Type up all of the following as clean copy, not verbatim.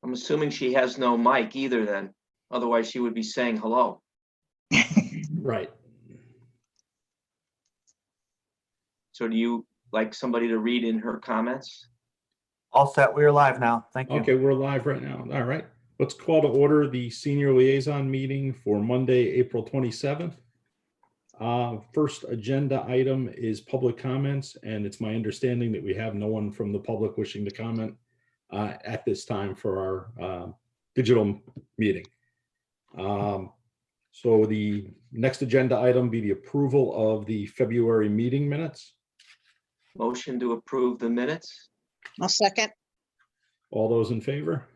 I'm assuming she has no mic either then. Otherwise she would be saying hello. Right. So do you like somebody to read in her comments? All set. We are live now. Thank you. Okay, we're live right now. All right. Let's call to order the senior liaison meeting for Monday, April 27th. First agenda item is public comments, and it's my understanding that we have no one from the public wishing to comment at this time for our digital meeting. So the next agenda item be the approval of the February meeting minutes. Motion to approve the minutes? I'll second. All those in favor?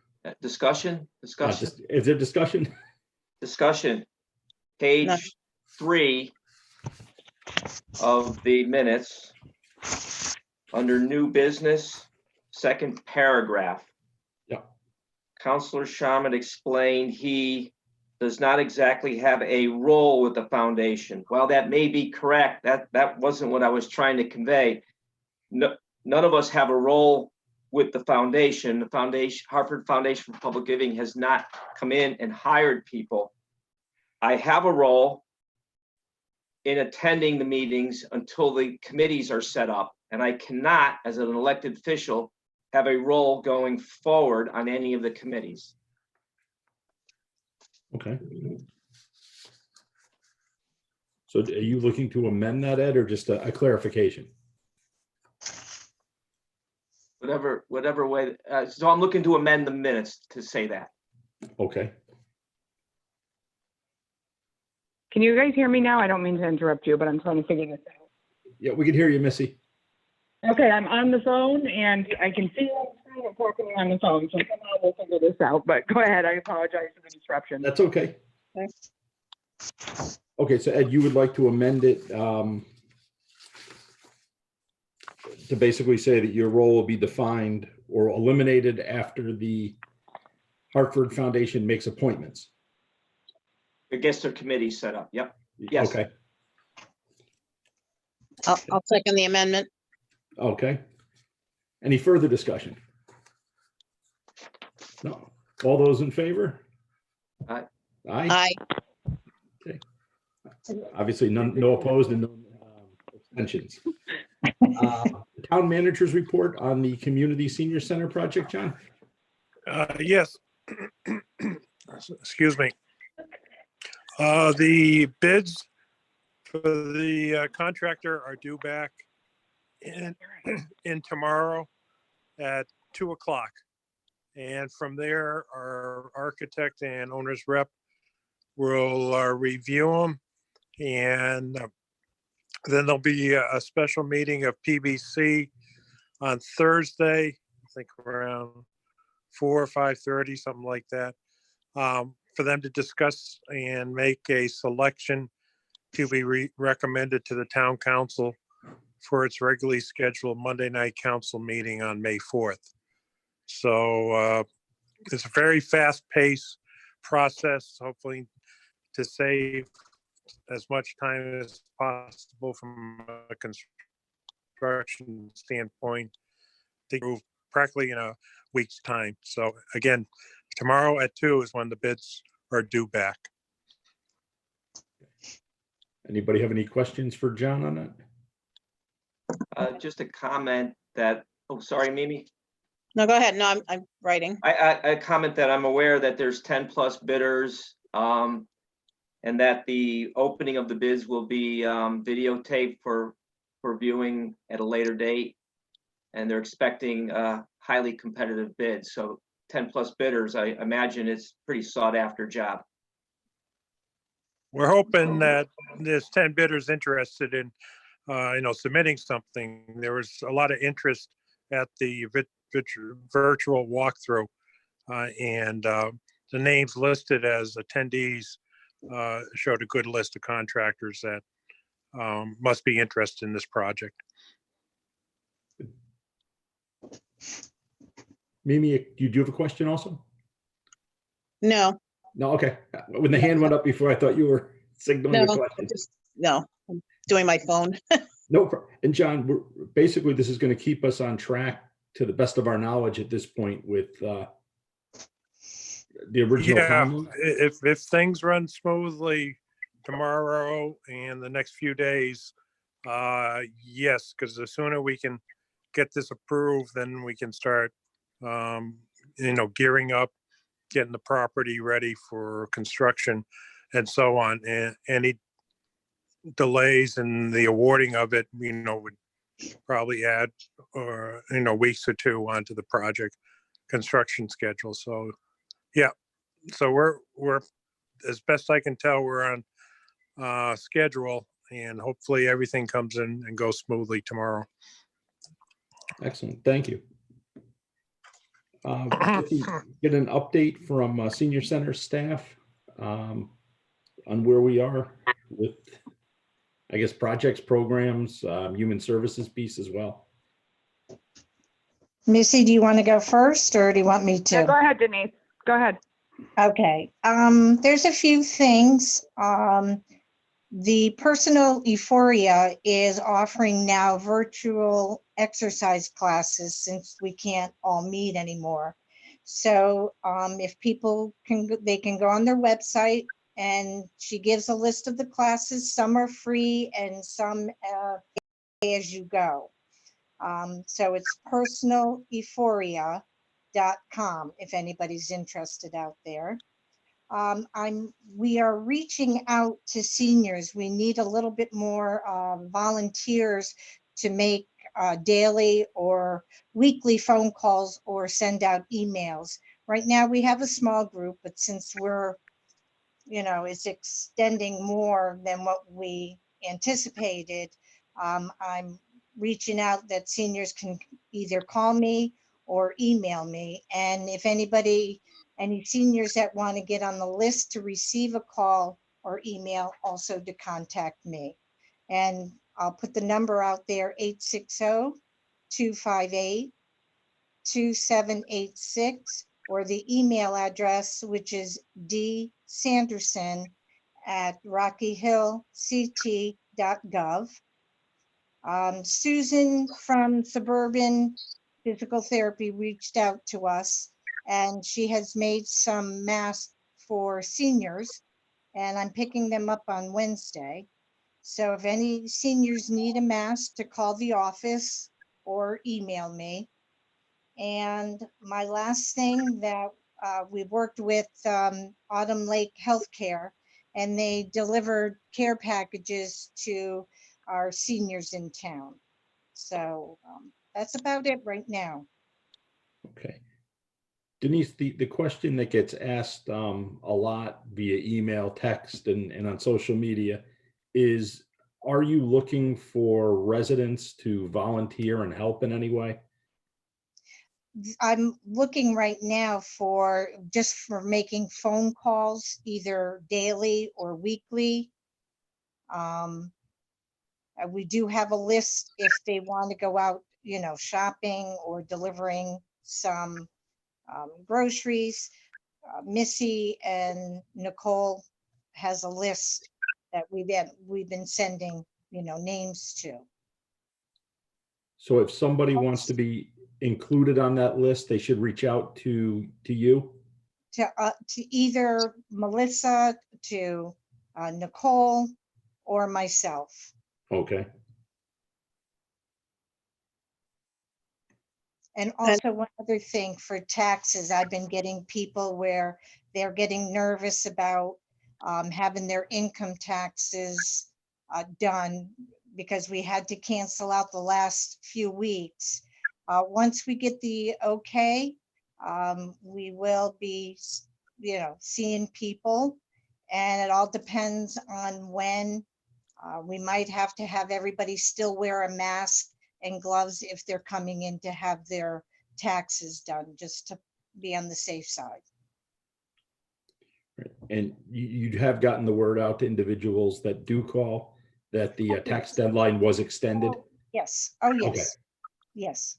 Discussion? Discussion? Is there discussion? Discussion. Page No. 3 of the minutes, under new business, second paragraph. Yeah. Counselor Sharma explained he does not exactly have a role with the foundation. While that may be correct, that wasn't what I was trying to convey. No, none of us have a role with the foundation. The foundation, Hartford Foundation for Public Giving, has not come in and hired people. I have a role in attending the meetings until the committees are set up, and I cannot, as an elected official, have a role going forward on any of the committees. Okay. So are you looking to amend that, Ed, or just a clarification? Whatever way, so I'm looking to amend the minutes to say that. Okay. Can you guys hear me now? I don't mean to interrupt you, but I'm trying to figure this out. Yeah, we can hear you, Missy. Okay, I'm on the phone and I can see you on the screen and talking on the phone, so somehow we'll figure this out, but go ahead. I apologize for the disruption. That's okay. Okay. Okay, so Ed, you would like to amend it to basically say that your role will be defined or eliminated after the Hartford Foundation makes appointments. I guess their committee set up. Yep. Yes. Okay. I'll second the amendment. Okay. Any further discussion? No. All those in favor? Aye. Aye. Aye. Obviously, no opposed and no abstentions. The town manager's report on the community senior center project, John? Yes. Excuse me. The bids for the contractor are due back in tomorrow at 2:00. And from there, our architect and owner's rep will review them. And then there'll be a special meeting of PBC on Thursday, I think around 4 or 5:30, something like that, for them to discuss and make a selection to be recommended to the town council for its regularly scheduled Monday night council meeting on May 4th. So it's a very fast-paced process, hopefully to save as much time as possible from a construction standpoint, to move practically in a week's time. So again, tomorrow at 2 is when the bids are due back. Anybody have any questions for John on that? Just a comment that, oh, sorry, Mimi. No, go ahead. No, I'm writing. I comment that I'm aware that there's 10+ bidders, and that the opening of the bids will be videotaped for viewing at a later date. And they're expecting highly competitive bids. So 10+ bidders, I imagine it's pretty sought after job. We're hoping that there's 10 bidders interested in, submitting something. There was a lot of interest at the virtual walkthrough, and the names listed as attendees showed a good list of contractors that must be interested in this project. Mimi, do you have a question also? No, No, okay. When the hand went up before, I thought you were signaling a no, question. no, I'm doing my phone. No, and John, basically this is going to keep us on track to the best of our knowledge at this point with the original Yeah, timeline? if things run smoothly tomorrow and the next few days, yes, because the sooner we can get this approved, then we can start, gearing up, getting the property ready for construction and so on. And any delays in the awarding of it, would probably add, weeks or two onto the project construction schedule. So, yeah, so we're as best I can tell, we're on schedule, and hopefully everything comes in and goes smoothly tomorrow. Excellent, thank you. Get an update from senior center staff on where we are with, I guess, projects, programs, human services piece as well. Missy, do you want to go first or do you want me Yeah, to? go ahead, Denise. Go ahead. Okay, there's a few things. The Personal Euphoria is offering now virtual exercise classes since we can't all meet anymore. So if people they can go on their website, and she gives a list of the classes. Some are free and some pay as you go. So it's personaleuphoria.com if anybody's interested out there. We are reaching out to seniors. We need a little bit more volunteers to make daily or weekly phone calls or send out emails. Right now we have a small group, but since we're, it's extending more than what we anticipated, I'm reaching out that seniors can either call me or email me. And if any seniors that want to get on the list to receive a call or email, also to contact me. And I'll put the number out there, 860-258-2786, or the email address, which is dsanderson@rockyhillct.gov. Susan from Suburban Physical Therapy reached out to us, and she has made some masks for seniors, and I'm picking them up on Wednesday. So if any seniors need a mask, to call the office or email me. And my last thing, that we worked with Autumn Lake Healthcare, and they delivered care packages to our seniors in town. So that's about it right now. Okay. Denise, the question that gets asked a lot via email, text, and on social media is, are you looking for residents to volunteer and help in any way? I'm looking right now for making phone calls, either daily or weekly. We do have a list if they want to go out, shopping or delivering some groceries. Missy and Nicole has a list that we've been sending, names to. So if somebody wants to be included on that list, they should reach out to you? To either Melissa, to Nicole, or myself. Okay. And also one other thing for taxes, I've been getting people where they're getting nervous about having their income taxes done, because we had to cancel out the last few weeks. Once we get the okay, we will be, seeing people, and it all depends on when. We might have to have everybody still wear a mask and gloves if they're coming in to have their taxes done, just to be on the safe side. And you have gotten the word out to individuals that do call that the tax deadline was extended? Yes. Oh, yes. Okay. Yes.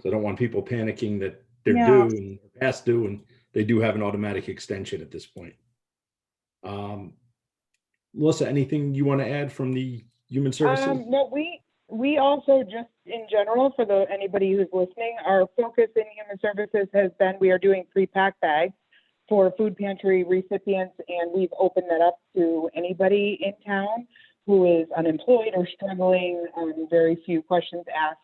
So I don't want people panicking that they're No. due and past due, and they do have an automatic extension at this point. Melissa, anything you want to add from the human services? No, We also, just in general, for anybody who's listening, our focus in human services has been, we are doing pre-packed bags for food pantry recipients, and we've opened that up to anybody in town who is unemployed or struggling. Very few questions asked.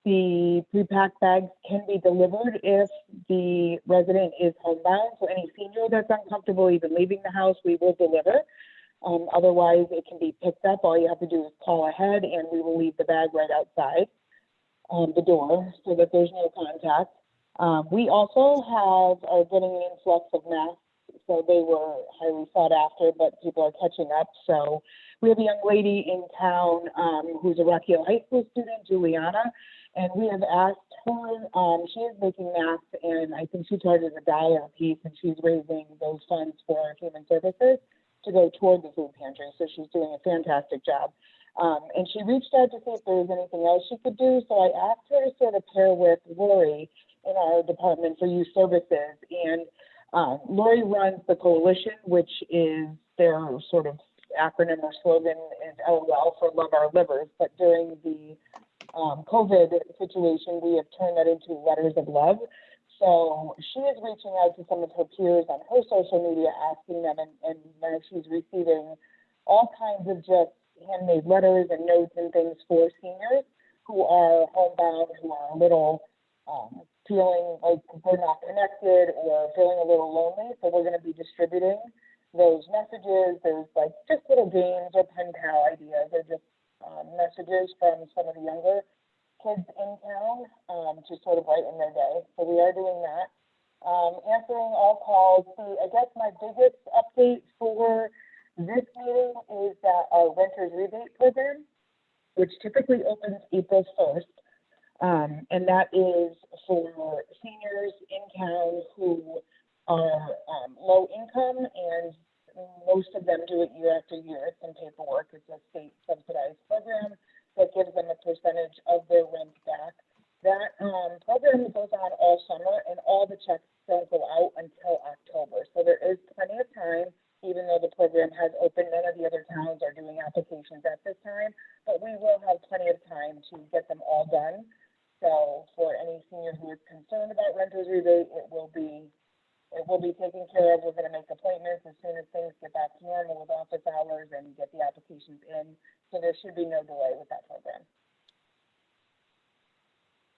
The pre-packed bags can be delivered if the resident is homebound. So any senior that's uncomfortable even leaving the house, we will deliver. Otherwise, it can be picked up. All you have to do is call ahead, and we will leave the bag right outside the door so that there's no contact. We also are getting an influx of masks. So they were highly sought after, but people are catching up. So we have a young lady in town who's a Rocky Hill High School student, Juliana, and we have asked her, she is making masks, and I think she charges $1 a piece, and she's raising those funds for human services to go toward the food pantry. So she's doing a fantastic job. And she reached out to see if there was anything else she could do. So I asked her to sort of pair with Lori in our Department for Youth Services. And Lori runs the coalition, which is their sort of acronym or slogan is LOL for Love Our Livers. But during the COVID situation, we have turned that into Letters of Love. So she is reaching out to some of her peers on her social media, asking them, and now she's receiving all kinds of just handmade letters and notes and things for seniors who are homebound, who are a little feeling like they're not connected or feeling a little lonely. So we're going to be distributing those messages. There's like just little games or pen pal ideas or just messages from some of the younger kids in town to sort of brighten their day. So we are doing that. Answering all calls. I guess my biggest update for this meeting is that our renters rebate program, which typically opens April 1st, and that is for seniors in town who are low income, and most of them do it year after year. It's in paperwork. It's a state subsidized program that gives them a percentage of their rent back. That program goes on all summer, and all the checks don't go out until October. So there is plenty of time, even though the program has opened. None of the other towns are doing applications at this time, but we will have plenty of time to get them all done. So for any senior who is concerned about renters rebate, it will be taken care of. We're going to make appointments as soon as things get back to normal with office hours and get the applications in. So there should be no delay with that program.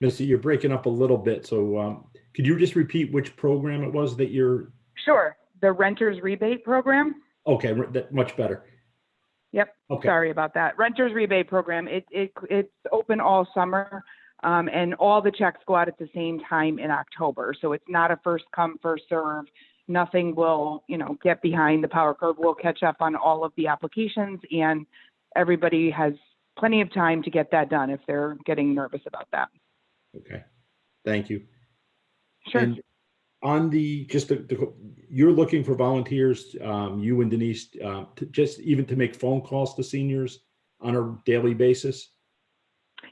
Missy, you're breaking up a little bit. So could you just repeat which program it was that you're? Sure. The renters rebate program. Okay, much better. Yep. Okay. Sorry about that. Renters rebate program. It's open all summer, and all the checks go out at the same time in October. So it's not a first come, first serve. Nothing will, get behind the power curve. We'll catch up on all of the applications, and everybody has plenty of time to get that done if they're getting nervous about that. Okay. Thank you. Sure. And on you're looking for volunteers, you and Denise, just even to make phone calls to seniors on a daily basis?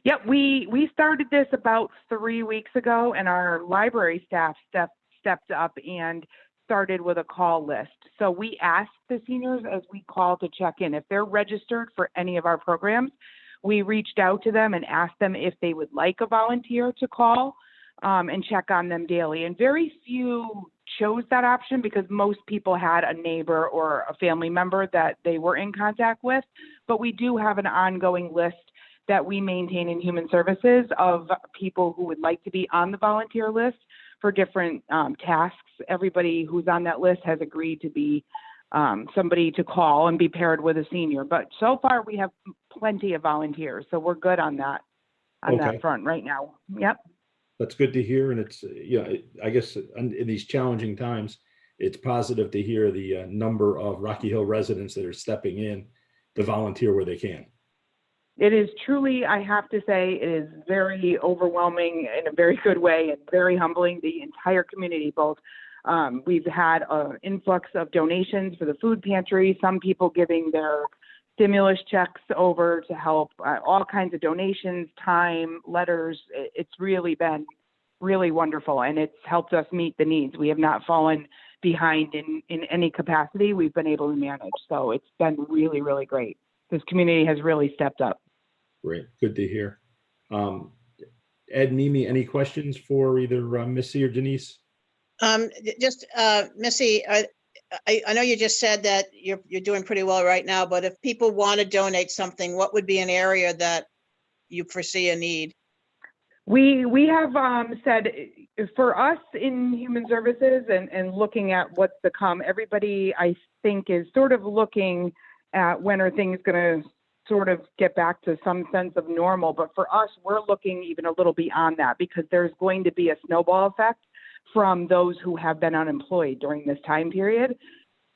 Yep, we started this about 3 weeks ago, and our library staff stepped up and started with a call list. So we asked the seniors as we call to check in. If they're registered for any of our programs, we reached out to them and asked them if they would like a volunteer to call and check on them daily. And very few chose that option because most people had a neighbor or a family member that they were in contact with. But we do have an ongoing list that we maintain in human services of people who would like to be on the volunteer list for different tasks. Everybody who's on that list has agreed to be somebody to call and be paired with a senior. But so far we have plenty of volunteers, so we're good on that that front right now. Yep. That's good to hear. And it's, I guess in these challenging times, it's positive to hear the number of Rocky Hill residents that are stepping in to volunteer where they can. It is truly, I have to say, it is very overwhelming in a very good way and very humbling. The entire community, both we've had an influx of donations for the food pantry, some people giving their stimulus checks over to help, all kinds of donations, time, letters. It's really been really wonderful, and it's helped us meet the needs. We have not fallen behind in any capacity. We've been able to manage. So it's been really, really great. This community has really stepped up. Great, good to hear. Ed, Mimi, any questions for either Missy or Denise? Just, Missy, I know you just said that you're doing pretty well right now, but if people want to donate something, what would be an area that you foresee a need? We have said for us in human services and looking at what's to come, everybody I think is sort of looking at when are things going to sort of get back to some sense of normal. But for us, we're looking even a little beyond that because there's going to be a snowball effect from those who have been unemployed during this time period.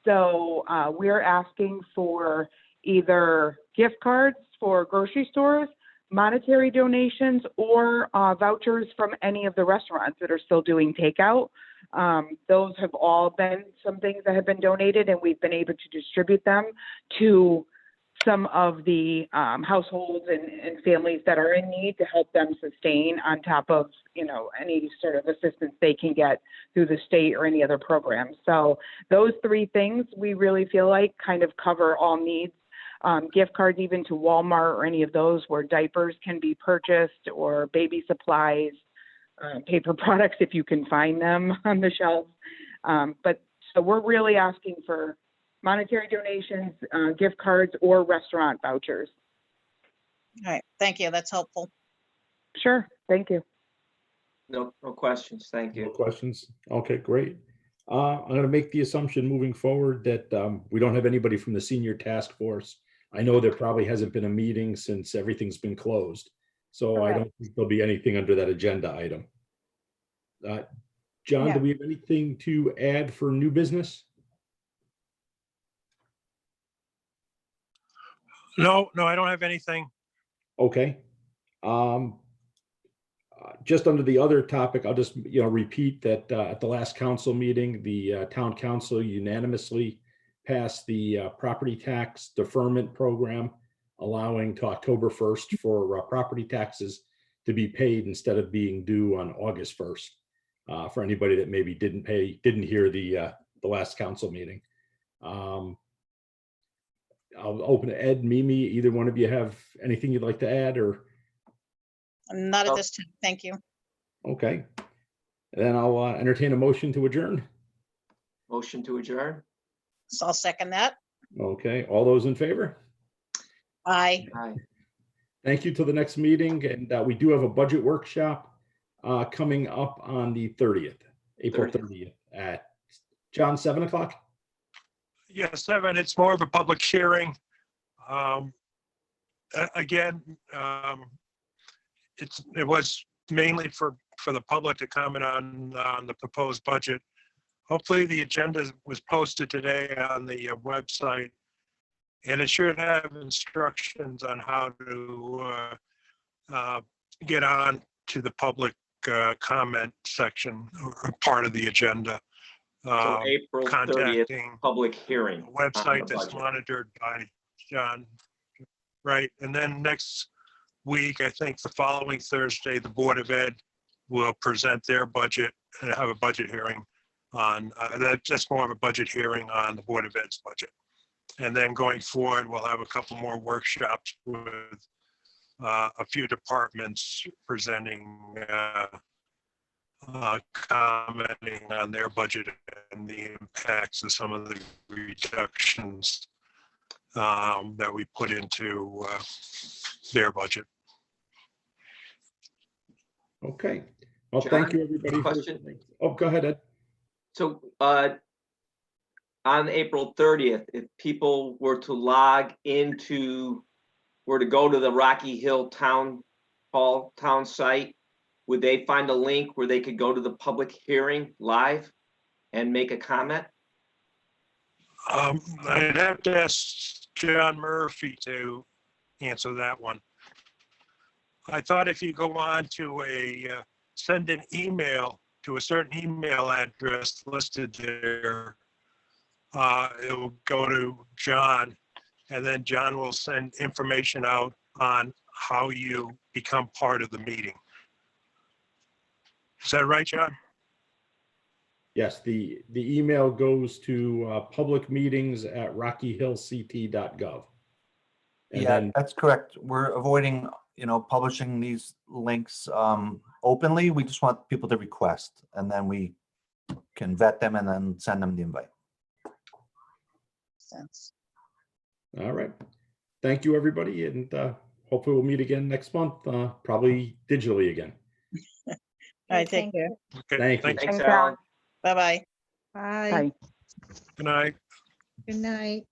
So we're asking for either gift cards for grocery stores, monetary donations, or vouchers from any of the restaurants that are still doing takeout. Those have all been some things that have been donated, and we've been able to distribute them to some of the households and families that are in need to help them sustain on top of, any sort of assistance they can get through the state or any other program. So those three things we really feel like kind of cover all needs. Gift cards even to Walmart or any of those where diapers can be purchased, or baby supplies, paper products if you can find them on the shelves. But so we're really asking for monetary donations, gift cards, or restaurant vouchers. All right, thank you. That's helpful. Sure, thank you. No questions. Thank No you. questions? Okay, great. I'm going to make the assumption moving forward that we don't have anybody from the senior task force. I know there probably hasn't been a meeting since everything's been closed. So I don't think there'll be anything under that agenda item. John, do we have anything to add for new business? No, I don't have anything. Okay. Just under the other topic, I'll just repeat that at the last council meeting, the town council unanimously passed the property tax deferment program, allowing to October 1st for property taxes to be paid instead of being due on August 1st. For anybody that maybe didn't hear the last council meeting. I'll open to Ed, Mimi. Either one of you have anything you'd like to add, or? Not at this time. Thank you. Okay. Then I'll entertain a motion to adjourn. Motion to adjourn. So I'll second that. Okay. All those in favor? Aye. Aye. Thank you. Till the next meeting. And we do have a budget workshop coming up on the 30th, April 30th at John, 7 o'clock. Yes, 7. It's more of a public hearing. Again, it was mainly for the public to comment on the proposed budget. Hopefully the agenda was posted today on the website, and it should have instructions on how to get on to the public comment section or part of the agenda. So April 30th, Contacting public hearing. a website that's budget. monitored by John. Right, and then next week, I think the following Thursday, the Board of Ed will present their budget and have a budget hearing on, that's more of a budget hearing on the Board of Ed's budget. And then going forward, we'll have a couple more workshops with a few departments presenting, commenting on their budget and the impacts of some of the reductions that we put into their budget. Okay. Well, John, thank you, everybody. question? Oh, go ahead, Ed. So on April 30th, if people were to go to the Rocky Hill Town Hall town site, would they find a link where they could go to the public hearing live and make a comment? I'd have to ask John Murphy to answer that one. I thought if you go on to send an email to a certain email address listed there, it will go to John, and then John will send information out on how you become part of the meeting. Is that right, John? Yes, the email goes to public meetings at rockyhillct.gov. And Yeah, then, that's correct. We're avoiding, publishing these links openly. We just want people to request, and then we can vet them and then send them the invite. Sense. all right. Thank you, everybody. And hopefully we'll meet again next month, probably digitally again. All right, take Thank care. you. Okay, Thank you. thanks. Thanks, Thanks, Alan. Bye-bye. Bye. Bye. Good night. Good night.